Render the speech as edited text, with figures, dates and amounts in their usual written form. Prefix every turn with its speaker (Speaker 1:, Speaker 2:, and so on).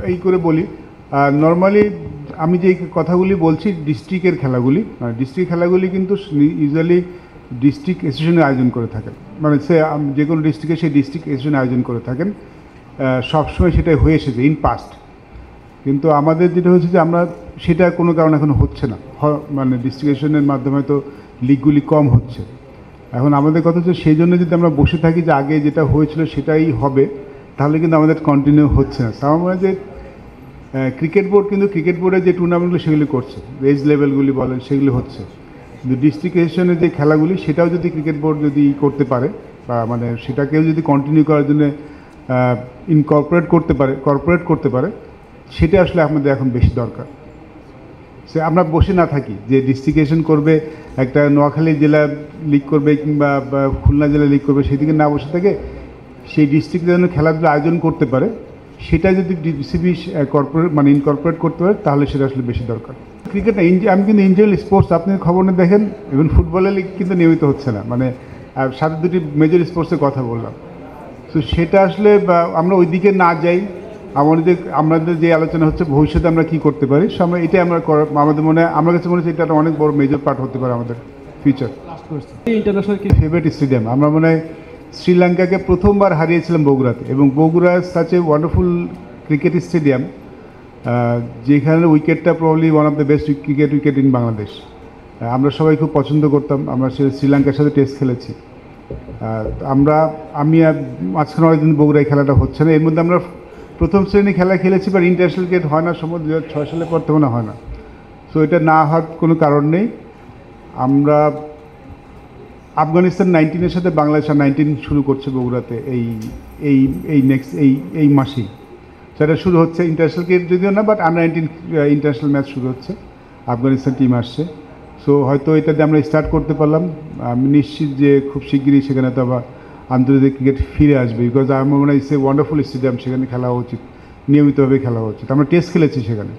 Speaker 1: এই করে বলি, নর্মালি আমি যে কথাগুলি বলছি ডিস্ট্রিক্টের খেলাগুলি কিন্তু ইউজুয়ালি ডিস্ট্রিক্ট অ্যাসোসিয়েশনের আয়োজন করে থাকেন, মানে সে যে কোনো ডিস্ট্রিক্টে সেই ডিস্ট্রিক্ট অ্যাসোসিয়েশন আয়োজন করে থাকেন, সবসময় সেটাই হয়ে এসেছে ইন পাস্ট। কিন্তু আমাদের যেটা হচ্ছে যে আমরা সেটা কোনো কারণে এখন হচ্ছে না, মানে ডিস্ট্রিক্ট অ্যাসোসিয়েশনের মাধ্যমে তো লিগগুলি কম হচ্ছে। এখন আমাদের কথা হচ্ছে সেই জন্য যদি আমরা বসে থাকি যে আগে যেটা হয়েছিল সেটাই হবে, তাহলে কিন্তু আমাদের কন্টিনিউ হচ্ছে না। আমার মনে হয় যে ক্রিকেট বোর্ড কিন্তু ক্রিকেট বোর্ডের যে টুর্নামেন্টগুলো সেগুলি করছে, এজ লেভেলগুলি বলেন সেগুলি হচ্ছে, কিন্তু ডিস্ট্রিক্ট অ্যাসোসিয়েশনের যে খেলাগুলি সেটাও যদি ক্রিকেট বোর্ড যদি করতে পারে, বা মানে সেটাকেও যদি কন্টিনিউ করার জন্য কর্পোরেট করতে পারে, সেটা আসলে আমাদের এখন বেশি দরকার। সে আমরা বসে না থাকি যে ডিস্ট্রিক্ট অ্যাসোসিয়েশন করবে, একটা নোয়াখালী জেলা লিগ করবে কিংবা খুলনা জেলা লিগ করবে, সেদিকে না বসে থাকে সেই ডিস্ট্রিক্টে যেন খেলাধুলা আয়োজন করতে পারে, সেটা যদি ডিসিবি মানে ইনকর্পোরেট করতে পারে তাহলে সেটা আসলে বেশি দরকার। ক্রিকেট না, আমি কিন্তু ইন্ডিভিজুয়াল স্পোর্টস আপনি খবর নিয়ে দেখেন, ইভেন ফুটবলের লিগ কিন্তু নিয়মিত হচ্ছে না, মানে সাথে দুটি মেজর স্পোর্টসের কথা বললাম। তো সেটা আসলে আমরা ওই দিকে না যাই, আমাদের যে আলোচনা হচ্ছে ভবিষ্যতে আমরা কী করতে পারি, আমরা এটাই আমাদের আমার কাছে মনে হচ্ছে এটা একটা অনেক বড় মেজর পার্ট হতে পারে আমাদের ফিউচার। ইন্টারন্যাশনাল ফেভারিট স্টেডিয়াম আমরা মনে হয় শ্রীলঙ্কাকে প্রথমবার হারিয়েছিলাম বগুড়াতে, এবং Bogura such a wonderful cricket stadium, যেখানে উইকেটটা probably one of the best wicket in Bangladesh. আমরা সবাই খুব পছন্দ করতাম, আমরা শ্রীলঙ্কার সাথে টেস্ট খেলেছি। আমি মাঝখানে অনেকদিন বগুড়ায় খেলাটা হচ্ছে না, এর মধ্যে আমরা প্রথম শ্রেণী খেলা খেলেছি, বা ইন্টারন্যাশনাল ক্রিকেট হয় না সম্ভব 2006 সালের পর থেকে হয় না। সো এটা না হওয়ার কোনো কারণ নেই। আমরা আফগানিস্তান 19-এর সাথে বাংলাদেশ 19 শুরু করছে বগুড়াতে এই মাসেই, সেটা শুরু হচ্ছে। ইন্টারন্যাশনাল ক্রিকেট যদিও না, বাট আন্ডার 19 ইন্টারন্যাশনাল ম্যাচ শুরু হচ্ছে, আফগানিস্তান টিম আসছে। সো হয়তো এটাতে আমরা স্টার্ট করতে পারলাম। আমি নিশ্চিত যে খুব শিগগিরই সেখানে তো আবার আন্তর্জাতিক ক্রিকেট ফিরে আসবে, বিকজ আমার মনে হয় ইটস এ ওয়ান্ডারফুল স্টেডিয়াম, সেখানে খেলা উচিত, নিয়মিতভাবে খেলা উচিত। আমরা টেস্ট খেলেছি সেখানে।